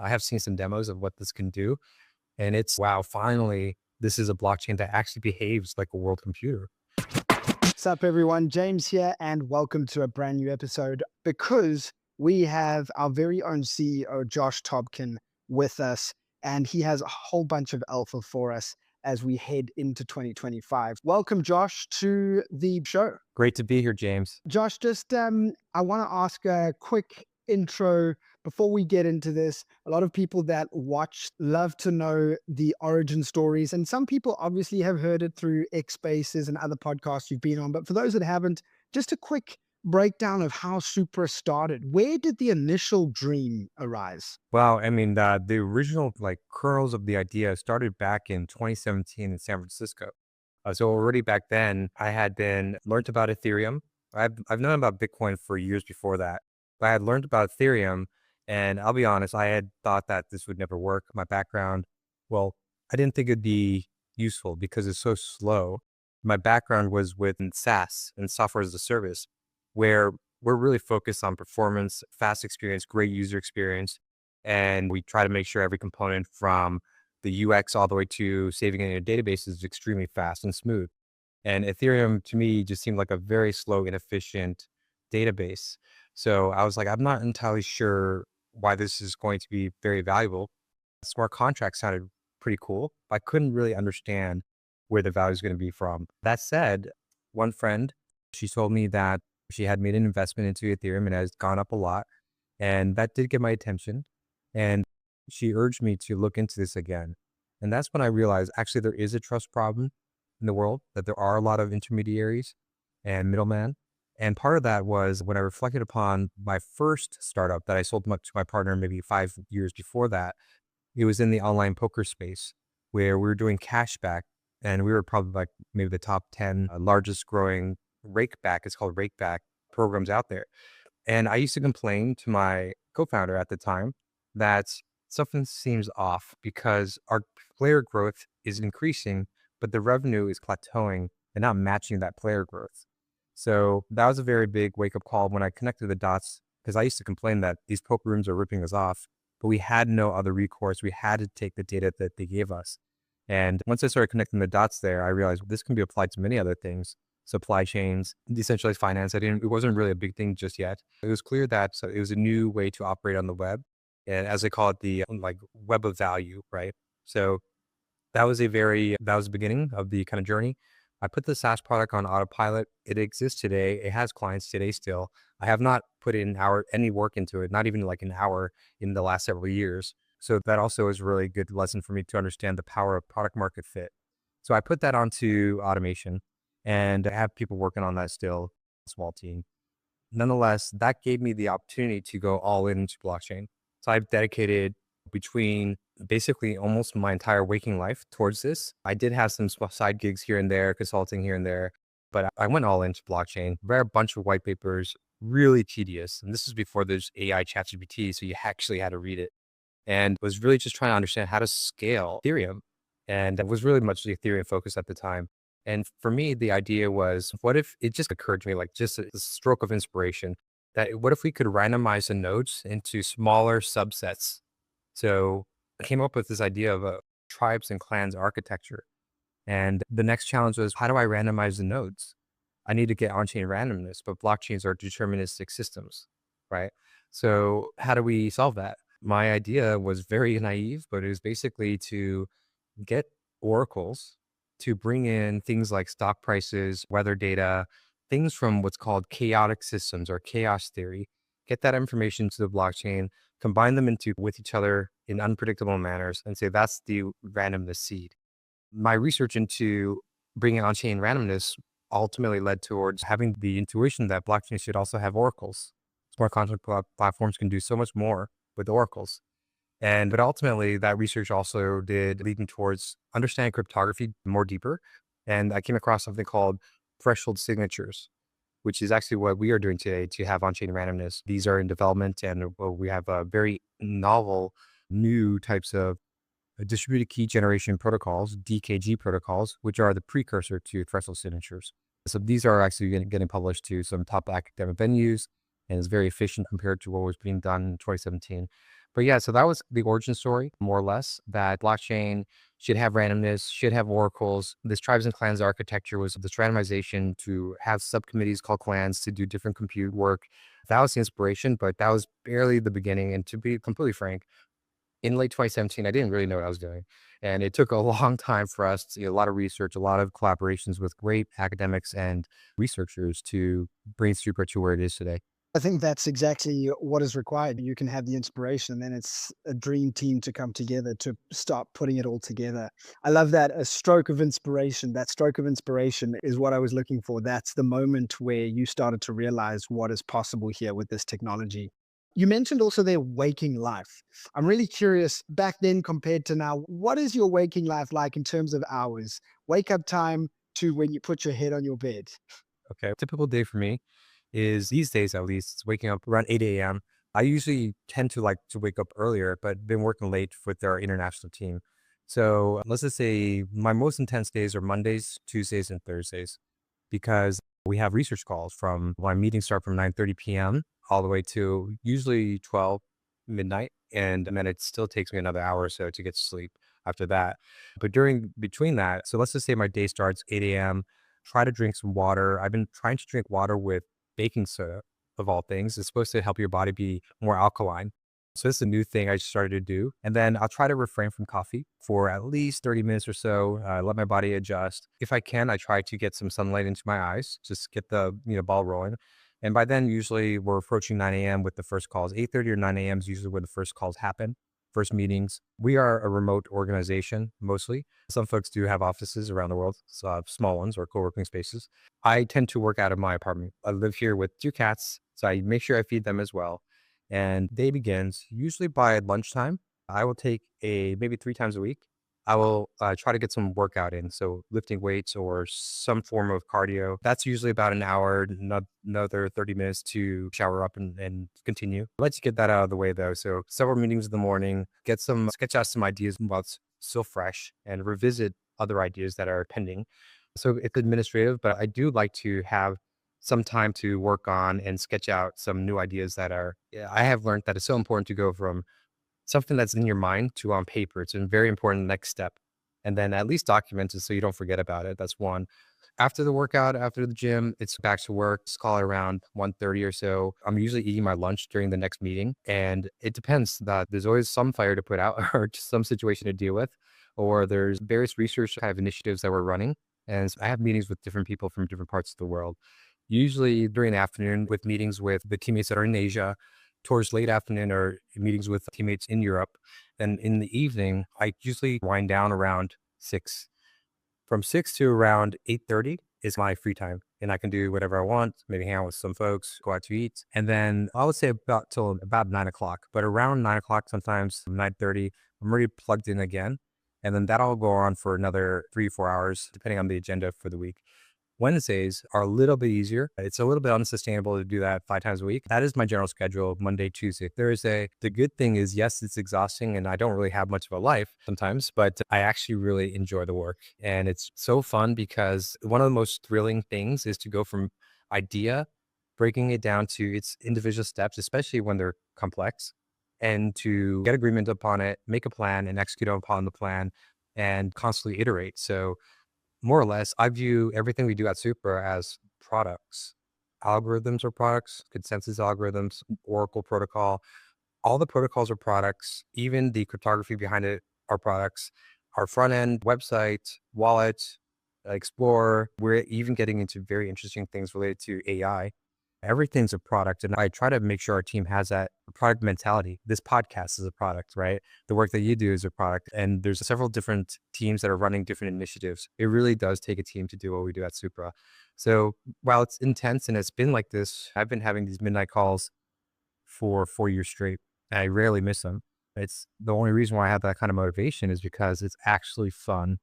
I have seen some demos of what this can do, and it's wow, finally, this is a blockchain that actually behaves like a world computer. What's up, everyone? James here, and welcome to a brand new episode. Because we have our very own CEO, Josh Tobkin, with us, and he has a whole bunch of alpha for us as we head into 2025. Welcome, Josh, to the show. Great to be here, James. Josh, just I want to ask a quick intro before we get into this. A lot of people that watch love to know the origin stories, and some people obviously have heard it through X Spaces and other podcasts you've been on. But for those that haven't, just a quick breakdown of how Supra started. Where did the initial dream arise? Wow, I mean, the original like kernels of the idea started back in 2017 in San Francisco. So already back then, I had been learned about Ethereum. I've known about Bitcoin for years before that, but I had learned about Ethereum, and I'll be honest, I had thought that this would never work. My background, well, I didn't think it'd be useful because it's so slow. My background was with SaaS and software as a service, where we're really focused on performance, fast experience, great user experience, and we try to make sure every component from the UX all the way to saving it in a database is extremely fast and smooth. And Ethereum to me just seemed like a very slow, inefficient database. So I was like, I'm not entirely sure why this is going to be very valuable. Smart contracts sounded pretty cool, but I couldn't really understand where the value is going to be from. That said, one friend, she told me that she had made an investment into Ethereum and it has gone up a lot. And that did get my attention. And she urged me to look into this again. And that's when I realized actually there is a trust problem in the world, that there are a lot of intermediaries and middlemen. And part of that was when I reflected upon my first startup that I sold to my partner maybe 5 years before that. It was in the online poker space where we were doing cashback, and we were probably like maybe the top 10 largest growing rakeback. It's called rakeback programs out there. And I used to complain to my co-founder at the time that something seems off because our player growth is increasing, but the revenue is plateauing and not matching that player growth. So that was a very big wake up call when I connected the dots because I used to complain that these poker rooms are ripping us off, but we had no other recourse. We had to take the data that they gave us. And once I started connecting the dots there, I realized this can be applied to many other things, supply chains, decentralized finance. It wasn't really a big thing just yet. It was clear that so it was a new way to operate on the web. And as they call it, the like web of value, right? So that was the beginning of the kind of journey. I put the SaaS product on autopilot. It exists today. It has clients today still. I have not put in any work into it, not even like an hour in the last several years. So that also is a really good lesson for me to understand the power of product market fit. So I put that onto automation and I have people working on that still, a small team. Nonetheless, that gave me the opportunity to go all into blockchain. So I've dedicated between basically almost my entire waking life towards this. I did have some side gigs here and there, consulting here and there, but I went all into blockchain. Read a bunch of white papers, really tedious. And this is before there's AI ChatGPT, so you actually had to read it. And was really just trying to understand how to scale Ethereum. And that was really much the Ethereum focus at the time. And for me, the idea was, what if it just occurred to me, like just a stroke of inspiration, that what if we could randomize the nodes into smaller subsets? So I came up with this idea of a tribes and clans architecture. And the next challenge was, how do I randomize the nodes? I need to get on-chain randomness, but blockchains are deterministic systems, right? So how do we solve that? My idea was very naive, but it was basically to get oracles to bring in things like stock prices, weather data, things from what's called chaotic systems or chaos theory, get that information to the blockchain, combine them into with each other in unpredictable manners, and say that's the randomness seed. My research into bringing on-chain randomness ultimately led towards having the intuition that blockchain should also have oracles. Smart contract platforms can do so much more with oracles. But ultimately that research also did lead me towards understanding cryptography more deeper. And I came across something called threshold signatures, which is actually what we are doing today to have on-chain randomness. These are in development and we have a very novel new types of distributed key generation protocols, DKG protocols, which are the precursor to threshold signatures. So these are actually getting published to some top academic venues and is very efficient compared to what was being done in 2017. But yeah, so that was the origin story, more or less, that blockchain should have randomness, should have oracles. This tribes and clans architecture was this randomization to have subcommittees called clans to do different compute work. That was the inspiration, but that was barely the beginning. And to be completely frank, in late 2017, I didn't really know what I was doing. And it took a long time for us to, a lot of research, a lot of collaborations with great academics and researchers to bring Supra to where it is today. I think that's exactly what is required. You can have the inspiration, and then it's a dream team to come together to start putting it all together. I love that, a stroke of inspiration. That stroke of inspiration is what I was looking for. That's the moment where you started to realize what is possible here with this technology. You mentioned also their waking life. I'm really curious, back then compared to now, what is your waking life like in terms of hours? Wake up time to when you put your head on your bed? Okay. Typical day for me is these days, at least, it's waking up around 8 a.m. I usually tend to like to wake up earlier, but been working late with our international team. So let's just say my most intense days are Mondays, Tuesdays, and Thursdays because we have research calls from my meetings start from 9:30 p.m. all the way to usually 12 midnight. And then it still takes me another hour or so to get to sleep after that. But during between that, so let's just say my day starts 8 a.m. Try to drink some water. I've been trying to drink water with baking soda of all things. It's supposed to help your body be more alkaline. So this is a new thing I started to do. And then I'll try to refrain from coffee for at least 30 minutes or so, let my body adjust. If I can, I try to get some sunlight into my eyes, just get the, ball rolling. And by then, usually we're approaching 9 a.m. with the first calls. 8:30 or 9 a.m. is usually where the first calls happen, first meetings. We are a remote organization mostly. Some folks do have offices around the world, so small ones or co-working spaces. I tend to work out of my apartment. I live here with two cats, so I make sure I feed them as well. And day begins usually by lunchtime. I will take a maybe 3 times a week. I will try to get some workout in, so lifting weights or some form of cardio. That's usually about an hour, another 30 minutes to shower up and continue. Let's get that out of the way though. So several meetings in the morning, get some sketch out some ideas while it's still fresh, and revisit other ideas that are pending. So it's administrative, but I do like to have some time to work on and sketch out some new ideas that are, yeah, I have learned that it's so important to go from something that's in your mind to on paper. It's a very important next step. And then at least document it so you don't forget about it. That's one. After the workout, after the gym, it's back to work. It's call it around 1:30 or so. I'm usually eating my lunch during the next meeting. And it depends that there's always some fire to put out or just some situation to deal with. Or there's various research kind of initiatives that we're running. And so I have meetings with different people from different parts of the world. Usually during the afternoon with meetings with the teammates that are in Asia, towards late afternoon or meetings with teammates in Europe. Then in the evening, I usually wind down around 6. From 6 to around 8:30 is my free time, and I can do whatever I want, maybe hang out with some folks, go out to eat. And then I would say about till about 9 o'clock, but around 9 o'clock, sometimes 9:30, I'm already plugged in again. And then that'll go on for another 3 or 4 hours, depending on the agenda for the week. Wednesdays are a little bit easier. It's a little bit unsustainable to do that 5 times a week. That is my general schedule, Monday, Tuesday, Thursday. The good thing is, yes, it's exhausting and I don't really have much of a life sometimes, but I actually really enjoy the work. And it's so fun because one of the most thrilling things is to go from idea, breaking it down to its individual steps, especially when they're complex, and to get agreement upon it, make a plan and execute upon the plan and constantly iterate. So more or less, I view everything we do at Supra as products. Algorithms are products, consensus algorithms, Oracle protocol. All the protocols are products. Even the cryptography behind it are products. Our front end website, wallet, Explorer. We're even getting into very interesting things related to AI. Everything's a product. And I try to make sure our team has that product mentality. This podcast is a product, right? The work that you do is a product. And there's several different teams that are running different initiatives. It really does take a team to do what we do at Supra. So while it's intense and it's been like this, I've been having these midnight calls for 4 years straight. And I rarely miss them. It's the only reason why I have that kind of motivation is because it's actually fun.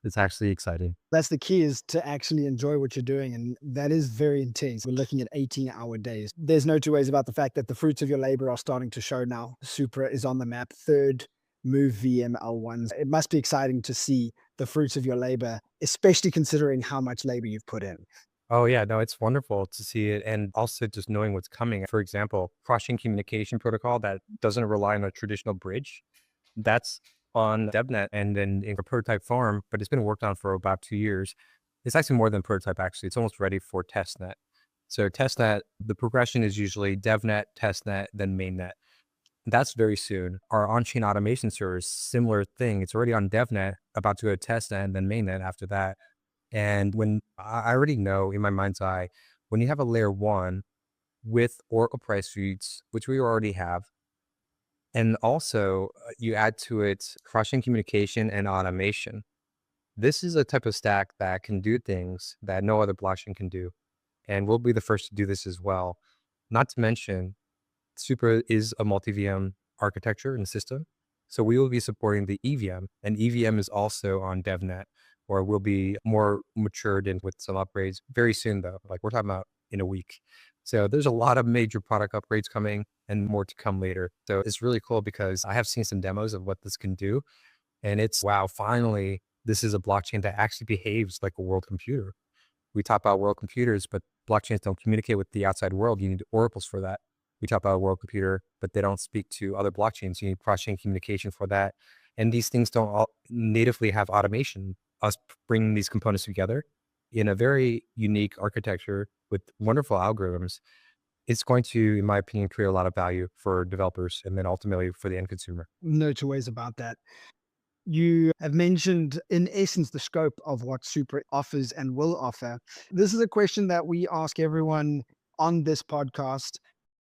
It's actually exciting. That's the key, is to actually enjoy what you're doing. And that is very intense. We're looking at 18-hour days. There's no two ways about the fact that the fruits of your labor are starting to show now. Supra is on the map, third move VML1s. It must be exciting to see the fruits of your labor, especially considering how much labor you've put in. Oh yeah, no, it's wonderful to see it and also just knowing what's coming. For example, cross-chain communication protocol that doesn't rely on a traditional bridge. That's on DevNet and then in a prototype form, but it's been worked on for about 2 years. It's actually more than prototype actually. It's almost ready for testnet. So testnet, the progression is usually DevNet, testnet, then mainnet. That's very soon. Our on-chain automation service, similar thing. It's already on DevNet, about to go to testnet, and then mainnet after that. And when I already know in my mind's eye, when you have a layer one with Oracle price feeds, which we already have, and also you add to it cross-chain communication and automation. This is a type of stack that can do things that no other blockchain can do. And we'll be the first to do this as well. Not to mention, Supra is a multi-VM architecture and system. So we will be supporting the EVM, and EVM is also on DevNet, or will be more matured and with some upgrades very soon, though. Like we're talking about in a week. So there's a lot of major product upgrades coming and more to come later. So it's really cool because I have seen some demos of what this can do. And it's wow, finally, this is a blockchain that actually behaves like a world computer. We talk about world computers, but blockchains don't communicate with the outside world. You need oracles for that. We talk about a world computer, but they don't speak to other blockchains. You need cross-chain communication for that. And these things don't all natively have automation. Us bringing these components together in a very unique architecture with wonderful algorithms, it's going to, in my opinion, create a lot of value for developers and then ultimately for the end consumer. No two ways about that. You have mentioned, in essence, the scope of what Supra offers and will offer. This is a question that we ask everyone on this podcast.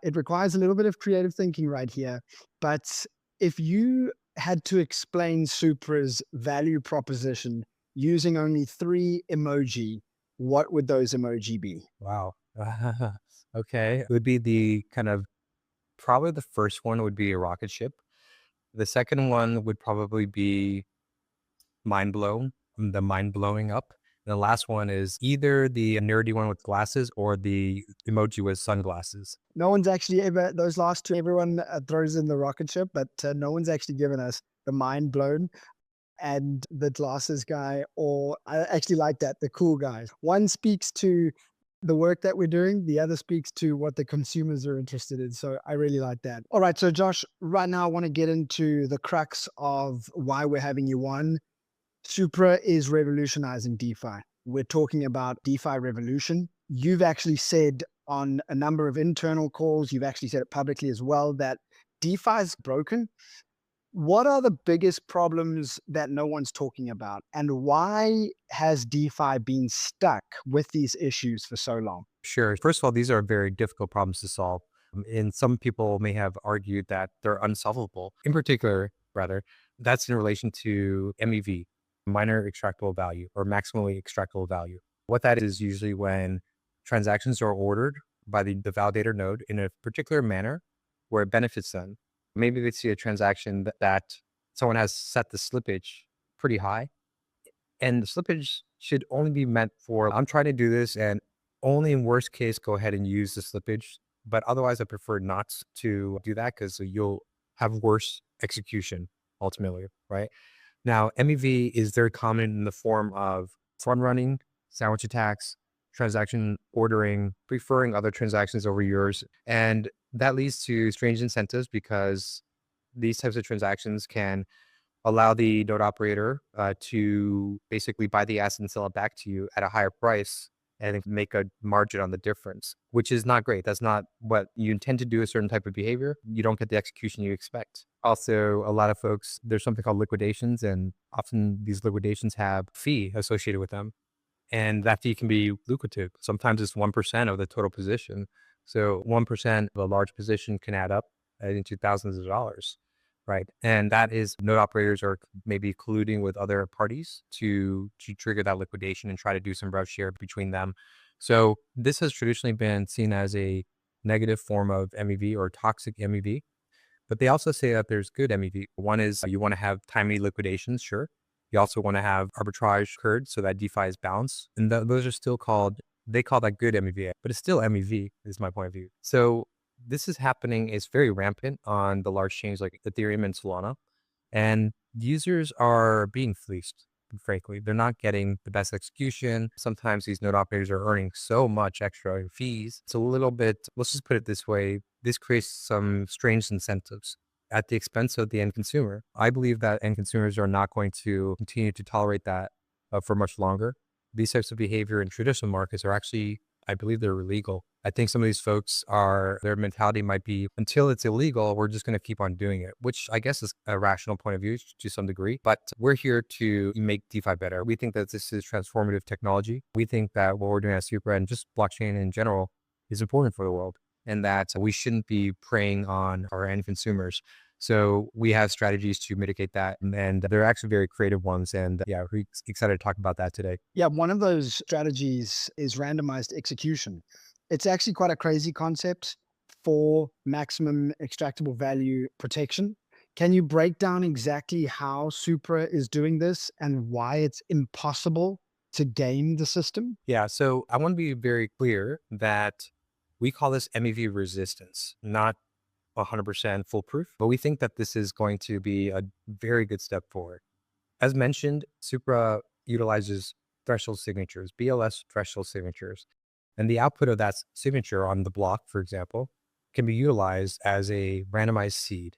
It requires a little bit of creative thinking right here. But if you had to explain Supra's value proposition using only three emoji, what would those emoji be? Wow. Okay. It would be the kind of probably the first one would be a rocket ship. The second one would probably be mind blown, the mind blowing up. And the last one is either the nerdy one with glasses or the emoji with sunglasses. No one's actually ever, those last two, everyone throws in the rocket ship, but no one's actually given us the mind blown and the glasses guy, or I actually like that, the cool guy. One speaks to the work that we're doing, the other speaks to what the consumers are interested in. So I really like that. All right. So, Josh, right now I want to get into the crux of why we're having you on. Supra is revolutionizing DeFi. We're talking about DeFi revolution. You've actually said on a number of internal calls, you've actually said it publicly as well, that DeFi is broken. What are the biggest problems that no one's talking about? And why has DeFi been stuck with these issues for so long? Sure. First of all, these are very difficult problems to solve. And some people may have argued that they're unsolvable. In particular, rather, that's in relation to MEV, minor extractable value or maximally extractable value. What that is usually when transactions are ordered by the validator node in a particular manner where it benefits them. Maybe they see a transaction that someone has set the slippage pretty high, and the slippage should only be meant for, I'm trying to do this and only in worst case, go ahead and use the slippage. But otherwise, I prefer not to do that because you'll have worse execution ultimately, right? Now, MEV is very common in the form of front running, sandwich attacks, transaction ordering, preferring other transactions over yours. And that leads to strange incentives because these types of transactions can allow the node operator to basically buy the asset and sell it back to you at a higher price and make a margin on the difference, which is not great. That's not what you intend to do, a certain type of behavior. You don't get the execution you expect. Also, a lot of folks, there's something called liquidations, and often these liquidations have fee associated with them. And that fee can be lucrative. Sometimes it's 1% of the total position. So 1% of a large position can add up into thousands of dollars, right? And that is node operators are maybe colluding with other parties to trigger that liquidation and try to do some rev share between them. So this has traditionally been seen as a negative form of MEV or toxic MEV. But they also say that there's good MEV. One is you want to have timely liquidations, sure. You also want to have arbitrage occurred so that DeFi is balanced. And those are still called, they call that good MEV, but it's still MEV is my point of view. So this is happening, it's very rampant on the large chains like Ethereum and Solana. And users are being fleeced frankly. They're not getting the best execution. Sometimes these node operators are earning so much extra in fees. It's a little bit, let's just put it this way, this creates some strange incentives at the expense of the end consumer. I believe that end consumers are not going to continue to tolerate that for much longer. These types of behavior in traditional markets are actually, I believe they're illegal. I think some of these folks are, their mentality might be, until it's illegal, we're just going to keep on doing it, which I guess is a rational point of view to some degree. But we're here to make DeFi better. We think that this is transformative technology. We think that what we're doing at Supra and just blockchain in general is important for the world, and that we shouldn't be preying on our end consumers. So we have strategies to mitigate that, and they're actually very creative ones. And yeah, we're excited to talk about that today. Yeah, one of those strategies is randomized execution. It's actually quite a crazy concept for maximum extractable value protection. Can you break down exactly how Supra is doing this and why it's impossible to game the system? Yeah, so I want to be very clear that we call this MEV resistance, not 100% foolproof, but we think that this is going to be a very good step forward. As mentioned, Supra utilizes threshold signatures, BLS threshold signatures, and the output of that signature on the block, for example, can be utilized as a randomized seed.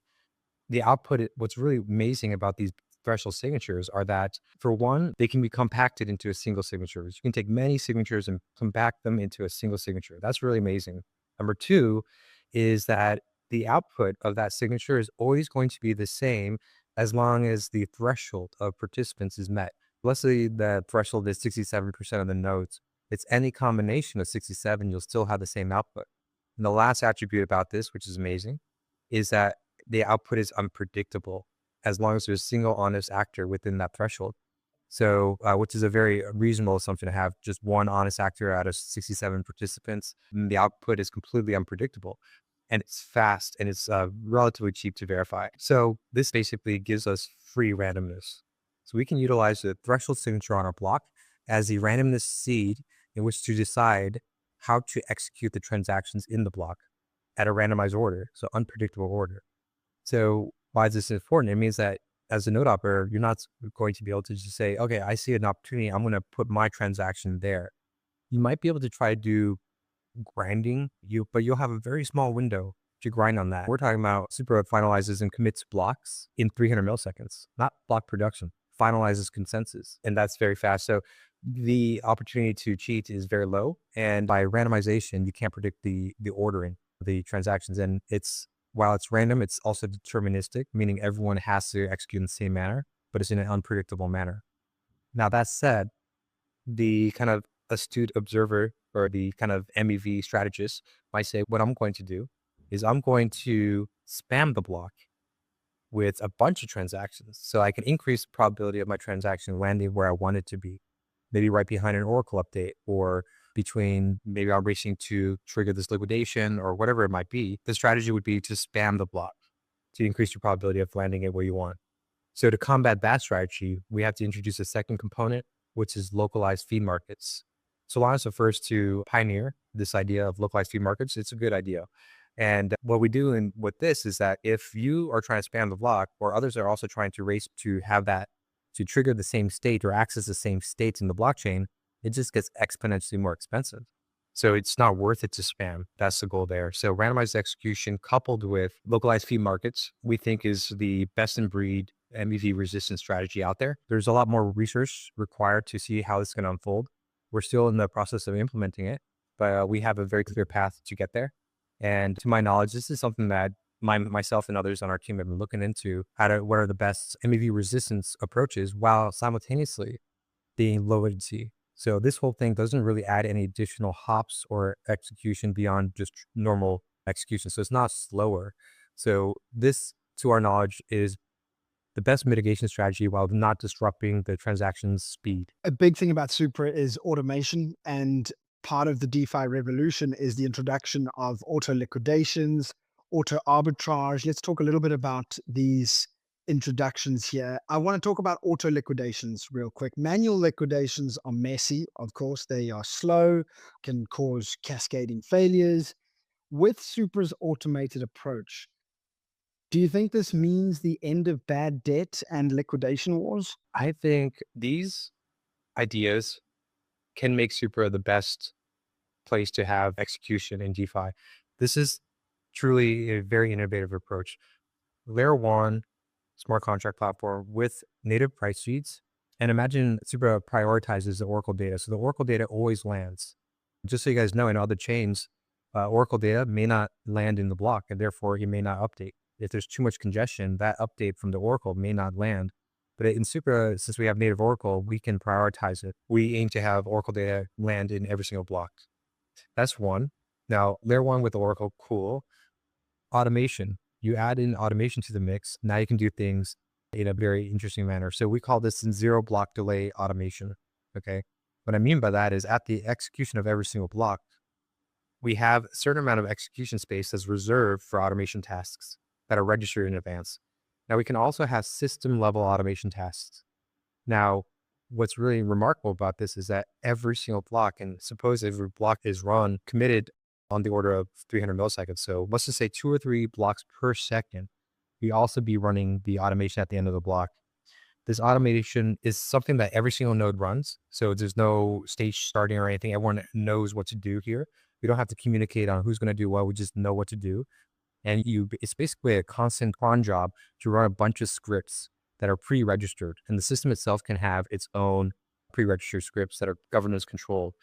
The output, what's really amazing about these threshold signatures are that, for one, they can be compacted into a single signature. You can take many signatures and compact them into a single signature. That's really amazing. Number two is that the output of that signature is always going to be the same as long as the threshold of participants is met. Let's say the threshold is 67% of the nodes. It's any combination of 67, you'll still have the same output. And the last attribute about this, which is amazing, is that the output is unpredictable as long as there's a single honest actor within that threshold. So, which is a very reasonable assumption to have, just one honest actor out of 67 participants. And the output is completely unpredictable, and it's fast, and it's relatively cheap to verify. So this basically gives us free randomness. So we can utilize the threshold signature on our block as the randomness seed in which to decide how to execute the transactions in the block at a randomized order, so unpredictable order. So why is this important? It means that as a node operator, you're not going to be able to just say, okay, I see an opportunity, I'm going to put my transaction there. You might be able to try to do grinding, but you'll have a very small window to grind on that. We're talking about Supra finalizes and commits blocks in 300 milliseconds, not block production, finalizes consensus. And that's very fast. So the opportunity to cheat is very low. And by randomization, you can't predict the ordering of the transactions. And while it's random, it's also deterministic, meaning everyone has to execute in the same manner, but it's in an unpredictable manner. Now, that said, the kind of astute observer or the kind of MEV strategist might say, what I'm going to do is I'm going to spam the block with a bunch of transactions so I can increase the probability of my transaction landing where I want it to be, maybe right behind an Oracle update, or between maybe I'm racing to trigger this liquidation or whatever it might be. The strategy would be to spam the block to increase your probability of landing it where you want. So to combat that strategy, we have to introduce a second component, which is localized feed markets. Solana's the first to pioneer this idea of localized feed markets. It's a good idea. And what we do with this is that if you are trying to spam the block, or others are also trying to race to have that, to trigger the same state or access the same states in the blockchain, it just gets exponentially more expensive. So it's not worth it to spam. That's the goal there. So randomized execution coupled with localized feed markets, we think is the best in breed MEV resistance strategy out there. There's a lot more research required to see how this is going to unfold. We're still in the process of implementing it, but we have a very clear path to get there. And to my knowledge, this is something that myself and others on our team have been looking into, what are the best MEV resistance approaches while simultaneously being low latency. So this whole thing doesn't really add any additional hops or execution beyond just normal execution. So it's not slower. So this, to our knowledge, is the best mitigation strategy while not disrupting the transaction's speed. A big thing about Supra is automation, and part of the DeFi revolution is the introduction of auto liquidations, auto arbitrage. Let's talk a little bit about these introductions here. I want to talk about auto liquidations real quick. Manual liquidations are messy, of course, they are slow, can cause cascading failures. With Supra's automated approach, Do you think this means the end of bad debt and liquidation wars? I think these ideas can make Supra the best place to have execution in DeFi. This is truly a very innovative approach. Layer one smart contract platform with native price feeds. And imagine Supra prioritizes the Oracle data. So the Oracle data always lands. Just so you guys know, in other chains, Oracle data may not land in the block and therefore it may not update. If there's too much congestion, that update from the Oracle may not land. But in Supra, since we have native Oracle, we can prioritize it. We aim to have Oracle data land in every single block. That's one. Now, layer one with Oracle, cool. Automation. You add in automation to the mix. Now you can do things in a very interesting manner. So we call this zero block delay automation. Okay. What I mean by that is at the execution of every single block, we have a certain amount of execution space that's reserved for automation tasks that are registered in advance. Now we can also have system level automation tasks. Now, what's really remarkable about this is that every single block, and suppose every block is run committed on the order of 300 milliseconds. So let's just say 2 or 3 blocks per second. We also be running the automation at the end of the block. This automation is something that every single node runs. So there's no stage starting or anything. Everyone knows what to do here. We don't have to communicate on who's going to do what. We just know what to do. And it's basically a constant cron job to run a bunch of scripts that are pre-registered. And the system itself can have its own pre-registered scripts that are governance controlled.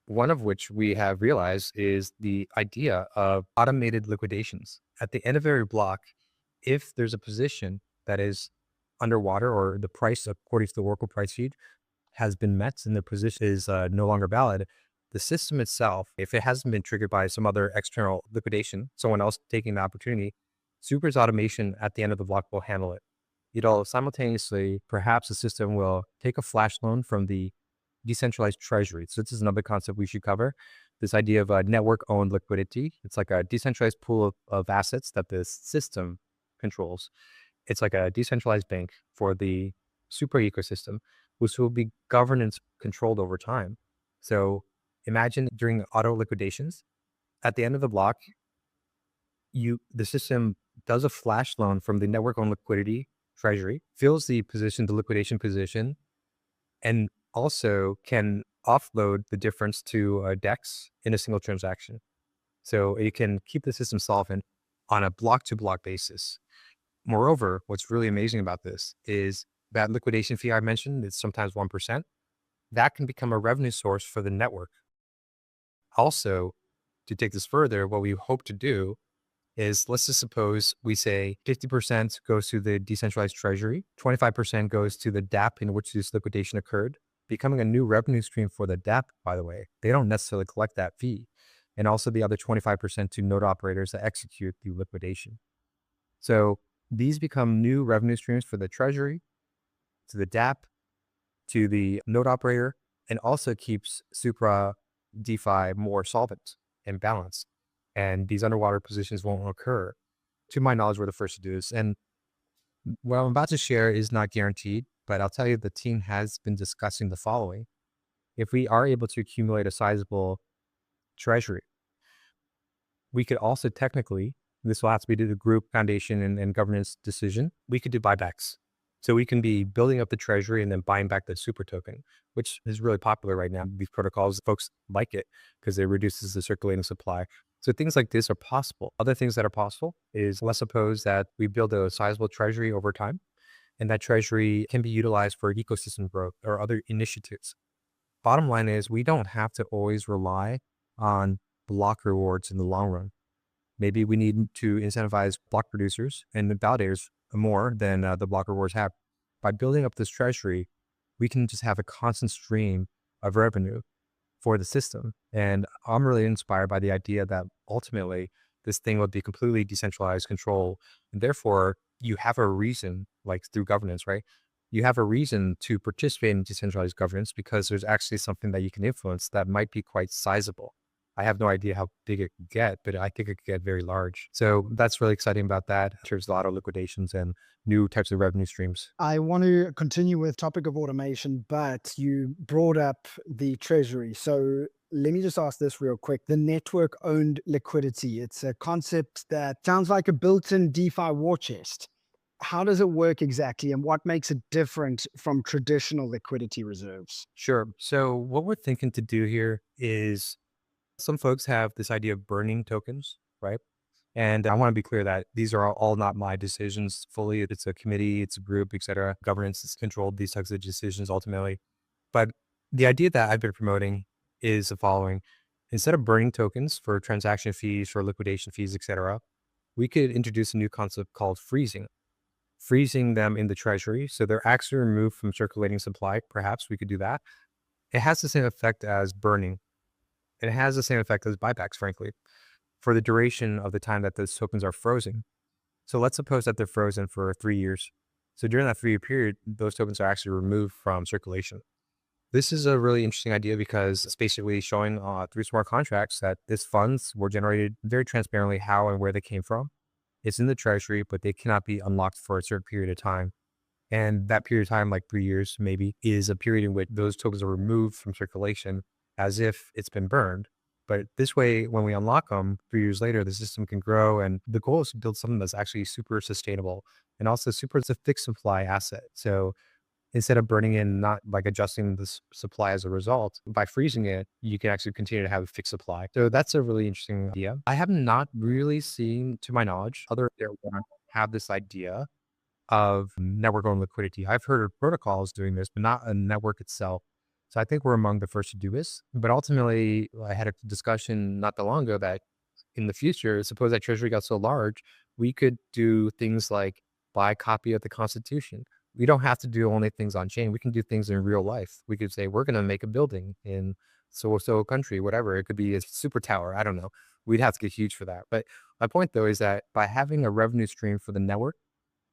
One of which we have realized is the idea of automated liquidations. At the end of every block, if there's a position that is underwater or the price according to the Oracle price feed has been met and the position is no longer valid, the system itself, if it hasn't been triggered by some other external liquidation, someone else taking the opportunity, Supra's automation at the end of the block will handle it. It'll simultaneously, perhaps the system will take a flash loan from the decentralized treasury. So this is another concept we should cover. This idea of a network-owned liquidity. It's like a decentralized pool of assets that the system controls. It's like a decentralized bank for the Supra ecosystem, which will be governance controlled over time. So imagine during auto liquidations, at the end of the block, the system does a flash loan from the network-owned liquidity treasury, fills the position, the liquidation position, and also can offload the difference to DEX in a single transaction. So it can keep the system solvent on a block-to-block basis. Moreover, what's really amazing about this is that liquidation fee I mentioned, it's sometimes 1%. That can become a revenue source for the network. Also, to take this further, what we hope to do is, let's just suppose we say 50% goes to the decentralized treasury, 25% goes to the DApp in which this liquidation occurred, becoming a new revenue stream for the DApp, by the way. They don't necessarily collect that fee. And also the other 25% to node operators that execute the liquidation. So these become new revenue streams for the treasury, to the DApp, to the node operator, and also keeps Supra DeFi more solvent and balanced. And these underwater positions won't occur. To my knowledge, we're the first to do this. And what I'm about to share is not guaranteed, but I'll tell you the team has been discussing the following. If we are able to accumulate a sizable treasury, we could also technically, this will have to be the group foundation and governance decision, we could do buybacks. So we can be building up the treasury and then buying back the Supra token, which is really popular right now. These protocols, folks like it because it reduces the circulating supply. So things like this are possible. Other things that are possible is, let's suppose that we build a sizable treasury over time, and that treasury can be utilized for ecosystem growth or other initiatives. Bottom line is, we don't have to always rely on block rewards in the long run. Maybe we need to incentivize block producers and validators more than the block rewards have. By building up this treasury, we can just have a constant stream of revenue for the system. And I'm really inspired by the idea that ultimately this thing would be completely decentralized control. And therefore, you have a reason, like through governance, right? You have a reason to participate in decentralized governance because there's actually something that you can influence that might be quite sizable. I have no idea how big it could get, but I think it could get very large. So that's really exciting about that in terms of auto liquidations and new types of revenue streams. I want to continue with topic of automation, but you brought up the treasury. So let me just ask this real quick. The network owned liquidity, it's a concept that sounds like a built-in DeFi war chest. How does it work exactly, and what makes it different from traditional liquidity reserves? Sure. So what we're thinking to do here is some folks have this idea of burning tokens, right? And I want to be clear that these are all not my decisions fully. It's a committee, it's a group, et cetera. Governance has controlled these types of decisions ultimately. But the idea that I've been promoting is the following. Instead of burning tokens for transaction fees, for liquidation fees, et cetera, we could introduce a new concept called freezing them in the treasury. So they're actually removed from circulating supply. Perhaps we could do that. It has the same effect as burning. It has the same effect as buybacks, frankly, for the duration of the time that those tokens are frozen. So let's suppose that they're frozen for 3 years. So during that 3-year period, those tokens are actually removed from circulation. This is a really interesting idea because it's basically showing through smart contracts that these funds were generated very transparently how and where they came from. It's in the treasury, but they cannot be unlocked for a certain period of time. And that period of time, like 3 years maybe, is a period in which those tokens are removed from circulation as if it's been burned. But this way, when we unlock them 3 years later, the system can grow. And the goal is to build something that's actually super sustainable. And also super, it's a fixed supply asset. So instead of burning in, not like adjusting the supply as a result, by freezing it, you can actually continue to have a fixed supply. So that's a really interesting idea. I have not really seen, to my knowledge, other there have this idea of network owned liquidity. I've heard of protocols doing this, but not a network itself. So I think we're among the first to do this. But ultimately, I had a discussion not that long ago that in the future, suppose that treasury got so large, we could do things like buy a copy of the Constitution. We don't have to do only things on chain. We can do things in real life. We could say, we're going to make a building in so country, whatever. It could be a super tower. I don't know. We'd have to get huge for that. But my point, though, is that by having a revenue stream for the network,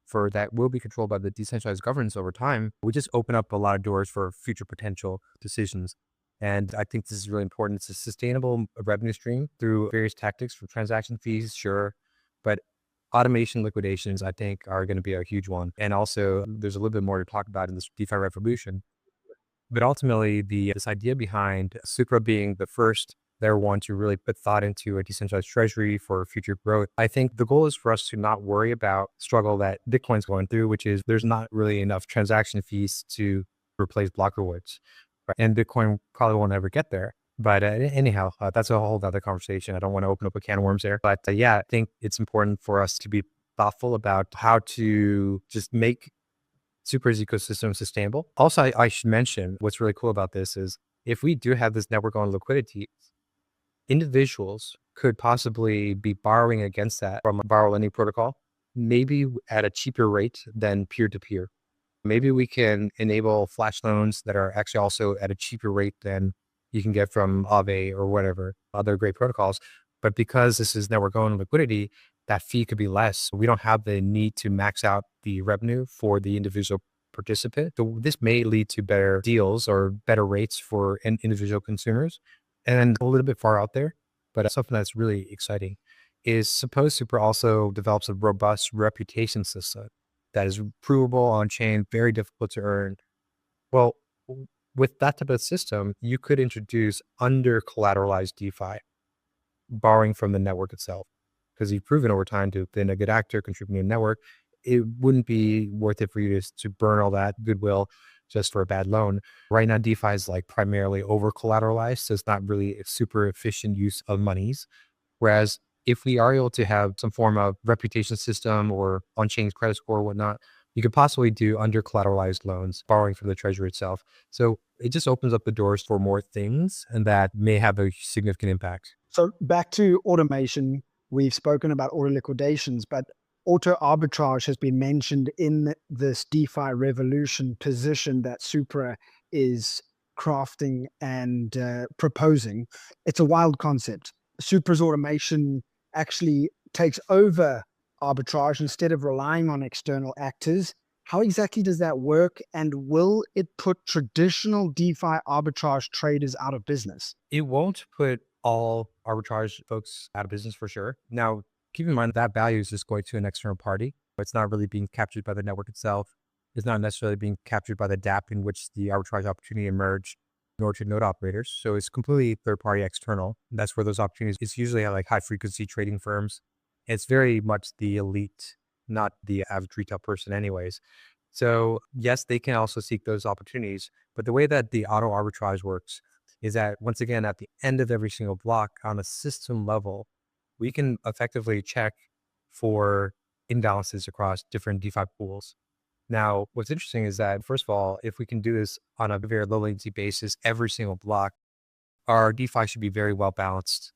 for that will be controlled by the decentralized governance over time, we just open up a lot of doors for future potential decisions. And I think this is really important. It's a sustainable revenue stream through various tactics for transaction fees, sure. But automation liquidations, I think, are going to be a huge one. And also, there's a little bit more to talk about in this DeFi revolution. But ultimately, this idea behind Supra being the first there one to really put thought into a decentralized treasury for future growth. I think the goal is for us to not worry about struggle that Bitcoin's going through, which is there's not really enough transaction fees to replace block rewards. Right? And Bitcoin probably won't ever get there. But anyhow, that's a whole other conversation. I don't want to open up a can of worms there. But yeah, I think it's important for us to be thoughtful about how to just make Supra's ecosystem sustainable. Also, I should mention what's really cool about this is if we do have this network on liquidity, individuals could possibly be borrowing against that from a borrow lending protocol, maybe at a cheaper rate than peer-to-peer. Maybe we can enable flash loans that are actually also at a cheaper rate than you can get from Aave or whatever, other great protocols. But because this is network owned liquidity, that fee could be less. We don't have the need to max out the revenue for the individual participant. So this may lead to better deals or better rates for individual consumers. And a little bit far out there, but something that's really exciting is suppose Super also develops a robust reputation system that is provable on chain, very difficult to earn. Well, with that type of system, you could introduce under collateralized DeFi, borrowing from the network itself, because you've proven over time to have been a good actor, contributing to the network. It wouldn't be worth it for you to burn all that goodwill just for a bad loan. Right now, DeFi is like primarily over collateralized, so it's not really a super efficient use of monies. Whereas if we are able to have some form of reputation system or on-chain credit score or whatnot, you could possibly do under collateralized loans, borrowing from the treasury itself. So it just opens up the doors for more things and that may have a significant impact. So back to automation, we've spoken about auto liquidations, but auto arbitrage has been mentioned in this DeFi revolution position that Supra is crafting and proposing. It's a wild concept. Supra's automation actually takes over arbitrage instead of relying on external actors. How exactly does that work? And will it put traditional DeFi arbitrage traders out of business? It won't put all arbitrage folks out of business for sure. Now, keep in mind that value is just going to an external party. It's not really being captured by the network itself. It's not necessarily being captured by the DApp in which the arbitrage opportunity emerged, nor to node operators. So it's completely third party external. That's where those opportunities, it's usually at like high frequency trading firms. It's very much the elite, not the average retail person anyways. So yes, they can also seek those opportunities, but the way that the auto arbitrage works is that once again, at the end of every single block on a system level, we can effectively check for imbalances across different DeFi pools. Now, what's interesting is that, first of all, if we can do this on a very low latency basis, every single block, our DeFi should be very well balanced.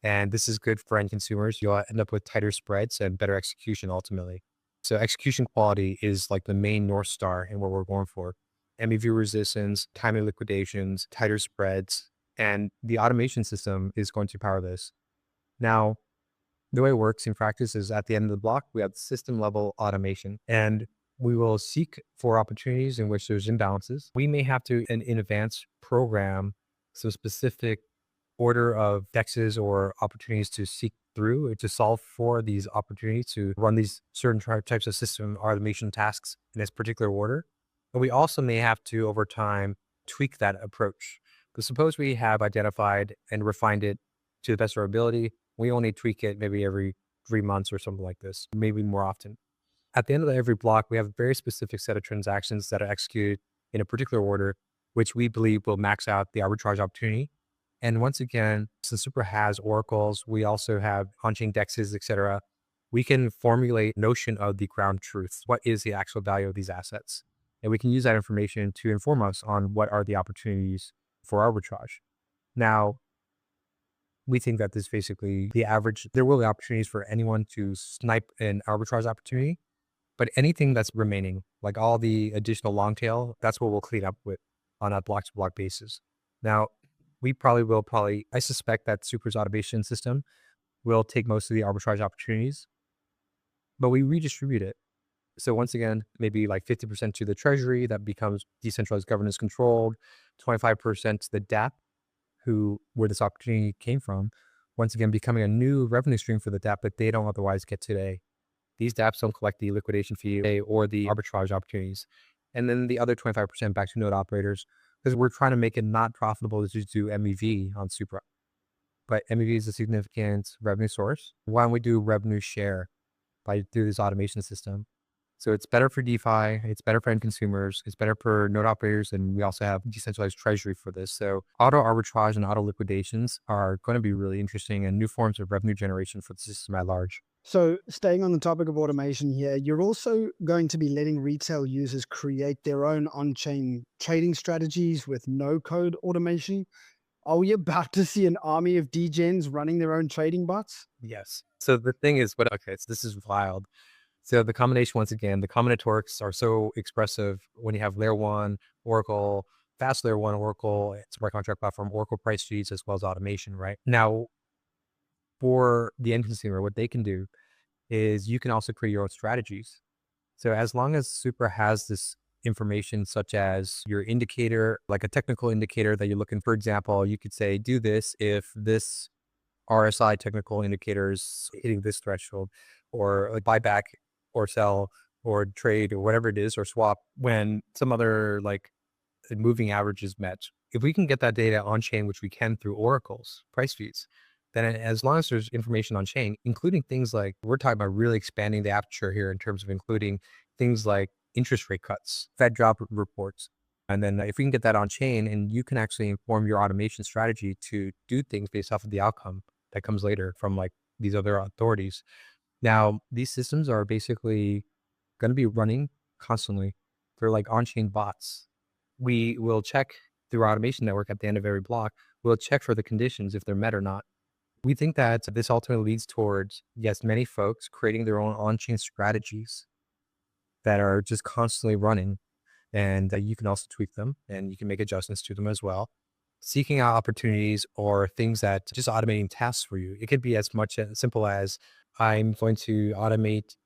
And this is good for end consumers. You'll end up with tighter spreads and better execution ultimately. So execution quality is like the main North Star in what we're going for. MEV resistance, timely liquidations, tighter spreads, and the automation system is going to power this. Now, the way it works in practice is at the end of the block, we have system level automation, and we will seek for opportunities in which there's imbalances. We may have to, in advance, program some specific order of dexes or opportunities to seek through to solve for these opportunities to run these certain types of system automation tasks in this particular order. And we also may have to, over time, tweak that approach. But suppose we have identified and refined it to the best of our ability. We only tweak it maybe every 3 months or something like this, maybe more often. At the end of every block, we have a very specific set of transactions that are executed in a particular order, which we believe will max out the arbitrage opportunity. And once again, since Supra has oracles, we also have on-chain dexes, etc. We can formulate notion of the ground truth. What is the actual value of these assets? And we can use that information to inform us on what are the opportunities for arbitrage. Now, we think that this basically the average, there will be opportunities for anyone to snipe an arbitrage opportunity, but anything that's remaining, like all the additional long tail, that's what we'll clean up with on a block to block basis. Now, we I suspect that Supra's automation system will take most of the arbitrage opportunities, but we redistribute it. So once again, maybe like 50% to the treasury that becomes decentralized governance controlled, 25% to the DApp, where this opportunity came from, once again, becoming a new revenue stream for the DApp that they don't otherwise get today. These dApps don't collect the liquidation fee or the arbitrage opportunities. And then the other 25% back to node operators, because we're trying to make it not profitable to just do MEV on Supra. But MEV is a significant revenue source. Why don't we do revenue share through this automation system? So it's better for DeFi, it's better for end consumers, it's better for node operators, and we also have decentralized treasury for this. So auto arbitrage and auto liquidations are going to be really interesting and new forms of revenue generation for the system at large. So, staying on the topic of automation here, you're also going to be letting retail users create their own on chain trading strategies with no code automation. Are we about to see an army of degens running their own trading bots? Yes. So the thing is, okay, so this is wild. So the combination, once again, the combinatorics are so expressive when you have layer one, Oracle, fast layer one, Oracle, smart contract platform, Oracle price feeds, as well as automation, right? Now, for the end consumer, what they can do is you can also create your own strategies. So as long as Supra has this information, such as your indicator, like a technical indicator that you're looking, for example, you could say, do this if this RSI technical indicators hitting this threshold, or like buy back or sell or trade or whatever it is, or swap when some other like moving average is met. If we can get that data on chain, which we can through Oracle's price feeds, then as long as there's information on chain, including things like, we're talking about really expanding the aperture here in terms of including things like interest rate cuts, Fed drop reports. And then if we can get that on chain, and you can actually inform your automation strategy to do things based off of the outcome that comes later from like these other authorities. Now, these systems are basically going to be running constantly. They're like on-chain bots. We will check through our automation network at the end of every block. We'll check for the conditions if they're met or not. We think that this ultimately leads towards, yes, many folks creating their own on-chain strategies that are just constantly running, and you can also tweak them and you can make adjustments to them as well. Seeking out opportunities or things that just automating tasks for you. It could be as much as simple as, I'm going to automate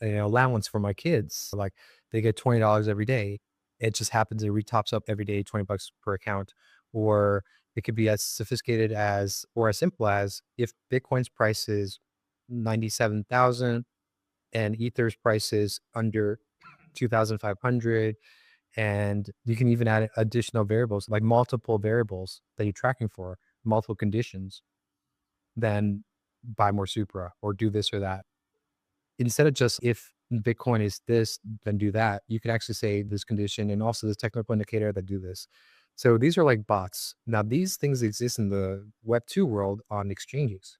allowance for my kids. Like they get $20 every day. It just happens it retops up every day, $20 per account. Or It could be as sophisticated as, or as simple as, if Bitcoin's price is 97,000 and Ether's price is under 2,500, and you can even add additional variables, like multiple variables that you're tracking for, multiple conditions, then buy more Supra or do this or that. Instead of just, if Bitcoin is this, then do that, you can actually say this condition and also this technical indicator that do this. So these are like bots. Now, these things exist in the Web2 world on exchanges,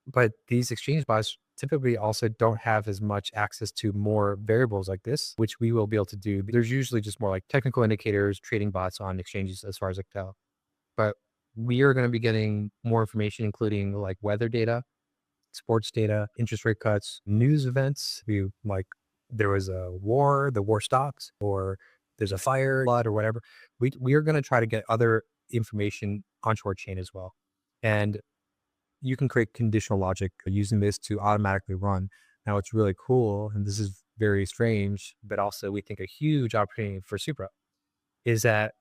but these exchange bots typically also don't have as much access to more variables like this, which we will be able to do. There's usually just more like technical indicators, trading bots on exchanges, as far as I can tell. But we are going to be getting more information, including like weather data, sports data, interest rate cuts, news events. We like, there was a war, the war stops, or there's a fire, flood, or whatever. We are going to try to get other information onto our chain as well. And you can create conditional logic using this to automatically run. Now, it's really cool, and this is very strange, but also we think a huge opportunity for Supra is that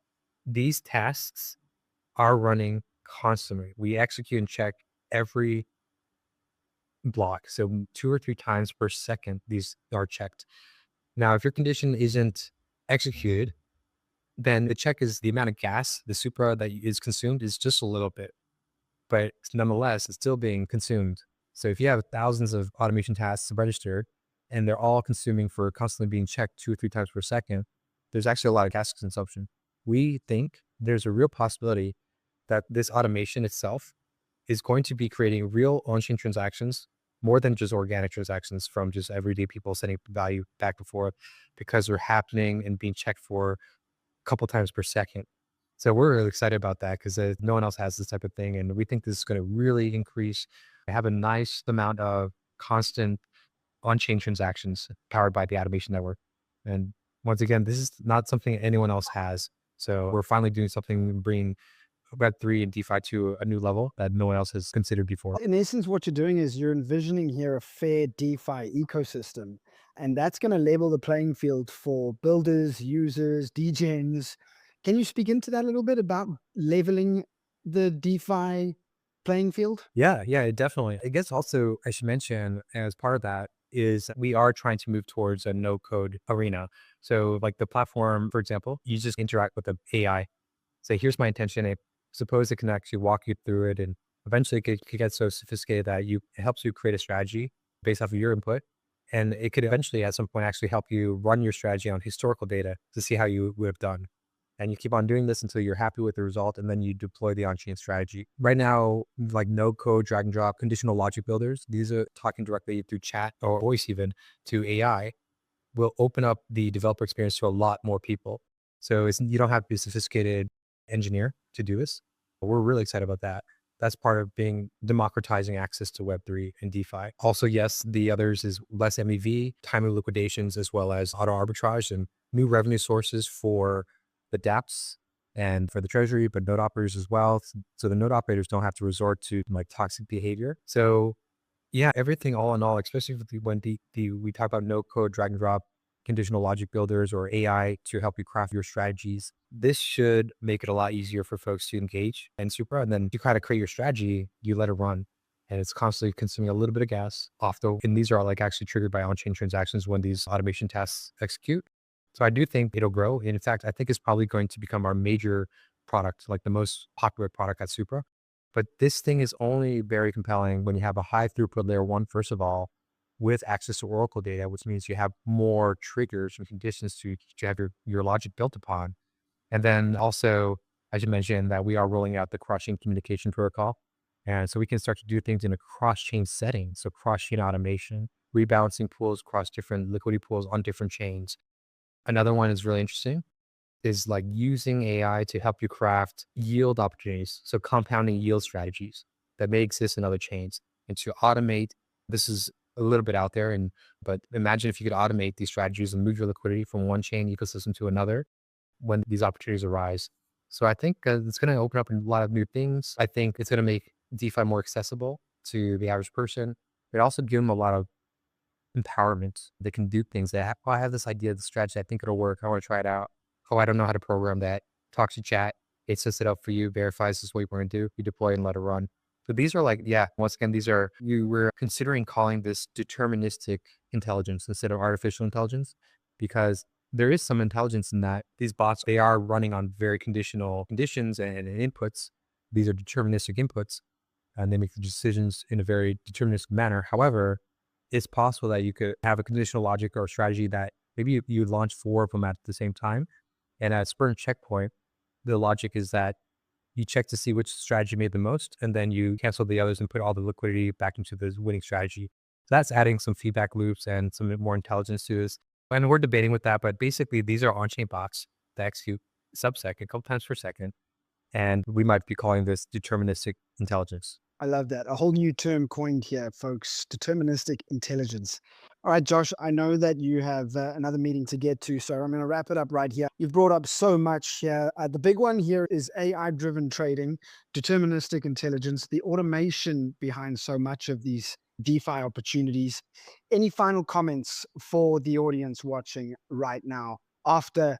these tasks are running constantly. We execute and check every block. So 2 or 3 times per second, these are checked. Now, if your condition isn't executed, then the check is the amount of gas, the Supra that is consumed is just a little bit, but nonetheless, it's still being consumed. So if you have thousands of automation tasks registered and they're all consuming for constantly being checked 2 or 3 times per second, there's actually a lot of gas consumption. We think there's a real possibility that this automation itself is going to be creating real on-chain transactions more than just organic transactions from just everyday people sending value back and forth, because they're happening and being checked for a couple times per second. So we're really excited about that because no one else has this type of thing. And we think this is going to really increase, have a nice amount of constant on-chain transactions powered by the automation network. And once again, this is not something anyone else has. So we're finally doing something, bringing Web3 and DeFi to a new level that no one else has considered before. In essence, what you're doing is you're envisioning here a fair DeFi ecosystem, and that's going to level the playing field for builders, users, degens. Can you speak into that a little bit about leveling the DeFi playing field? Yeah, definitely. I guess also I should mention, as part of that, is we are trying to move towards a no code arena. So like the platform, for example, you just interact with the AI. Say, here's my intention. I suppose it can actually walk you through it. And eventually it could get so sophisticated that it helps you create a strategy based off of your input. And it could eventually at some point actually help you run your strategy on historical data to see how you would have done. And you keep on doing this until you're happy with the result, and then you deploy the on-chain strategy. Right now, like no code, drag and drop, conditional logic builders, these are talking directly through chat or voice even to AI, will open up the developer experience to a lot more people. So you don't have to be a sophisticated engineer to do this. But we're really excited about that. That's part of being democratizing access to Web3 and DeFi. Also, yes, the others is less MEV, timely liquidations, as well as auto arbitrage and new revenue sources for the dApps and for the treasury, but node operators as well. So the node operators don't have to resort to like toxic behavior. So yeah, everything all in all, especially when we talk about no code, drag and drop, conditional logic builders, or AI to help you craft your strategies. This should make it a lot easier for folks to engage in Supra. And then you kind of create your strategy, you let it run, and it's constantly consuming a little bit of gas off and these are like actually triggered by on-chain transactions when these automation tasks execute. So I do think it'll grow. And in fact, I think it's probably going to become our major product, like the most popular product at Supra. But this thing is only very compelling when you have a high throughput layer one, first of all, with access to Oracle data, which means you have more triggers and conditions to have your logic built upon. And then also, I should mention that we are rolling out the cross-chain communication protocol. And so we can start to do things in a cross-chain setting. So cross-chain automation, rebalancing pools across different liquidity pools on different chains. Another one is really interesting is like using AI to help you craft yield opportunities. So compounding yield strategies that may exist in other chains, and to automate. This is a little bit out there, but imagine if you could automate these strategies and move your liquidity from one chain ecosystem to another when these opportunities arise. So I think it's going to open up a lot of new things. I think it's going to make DeFi more accessible to the average person. It also give them a lot of empowerment. They can do things that, oh, I have this idea, this strategy. I think it'll work. I want to try it out. Oh, I don't know how to program that. Talk to chat. It sets it up for you, verifies this is what you want to do. You deploy and let it run. So these are like, yeah, once again, these are, you were considering calling this deterministic intelligence instead of artificial intelligence, because there is some intelligence in that. These bots, they are running on very conditional conditions and inputs. These are deterministic inputs, and they make the decisions in a very deterministic manner. However, it's possible that you could have a conditional logic or strategy that maybe you launch 4 of them at the same time. And at a certain checkpoint, the logic is that you check to see which strategy made the most, and then you cancel the others and put all the liquidity back into the winning strategy. So that's adding some feedback loops and some more intelligence to this. And we're debating with that, but basically these are on-chain bots that execute sub-second, a couple times per second. And we might be calling this deterministic intelligence. I love that. A whole new term coined here, folks, deterministic intelligence. All right, Josh, I know that you have another meeting to get to, so I'm going to wrap it up right here. You've brought up so much here. The big one here is AI-driven trading, deterministic intelligence, the automation behind so much of these DeFi opportunities. Any final comments for the audience watching right now after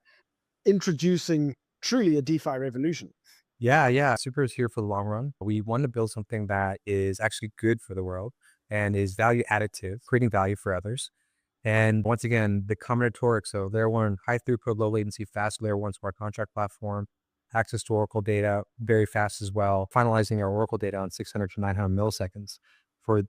introducing truly a DeFi revolution? Yeah, yeah. Super is here for the long run. We want to build something that is actually good for the world and is value additive, creating value for others. And once again, the combinatoric, so layer one, high throughput, low latency, fast layer one smart contract platform, access to Oracle data, very fast as well, finalizing our Oracle data on 600 to 900 milliseconds. For,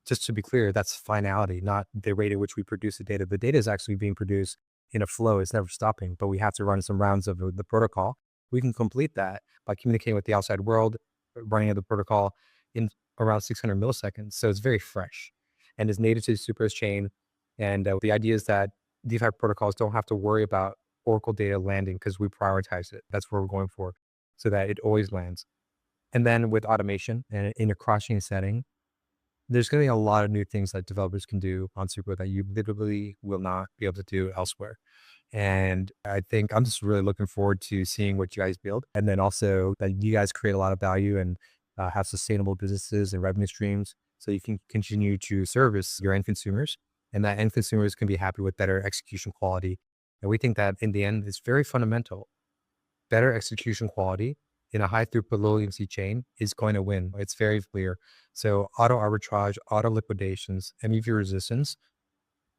just to be clear, that's finality, not the rate at which we produce the data. The data is actually being produced in a flow, it's never stopping, but we have to run some rounds of the protocol. We can complete that by communicating with the outside world, running the protocol in around 600 milliseconds. So it's very fresh and is native to Supra's chain. And the idea is that DeFi protocols don't have to worry about Oracle data landing because we prioritize it. That's what we're going for, so that it always lands. And then with automation and in a cross-chain setting, there's going to be a lot of new things that developers can do on Supra that you literally will not be able to do elsewhere. And I think I'm just really looking forward to seeing what you guys build. And then also that you guys create a lot of value and have sustainable businesses and revenue streams so you can continue to service your end consumers, and that end consumers can be happy with better execution quality. And we think that in the end, it's very fundamental. Better execution quality in a high throughput, low latency chain is going to win. It's very clear. So auto arbitrage, auto liquidations, MEV resistance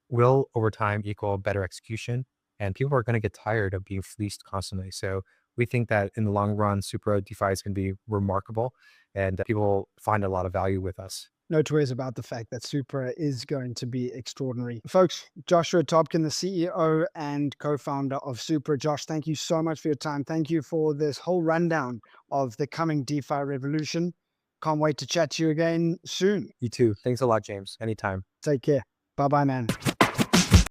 will over time equal better execution. And people are going to get tired of being fleeced constantly. So we think that in the long run, Supra DeFi is going to be remarkable, and people find a lot of value with us. No two ways about the fact that Supra is going to be extraordinary. Folks, Joshua Tobkin, the CEO and co-founder of Supra. Josh, thank you so much for your time. Thank you for this whole rundown of the coming DeFi revolution. Can't wait to chat to you again soon. You too. Thanks a lot, James. Anytime. Take care. Bye-bye, man.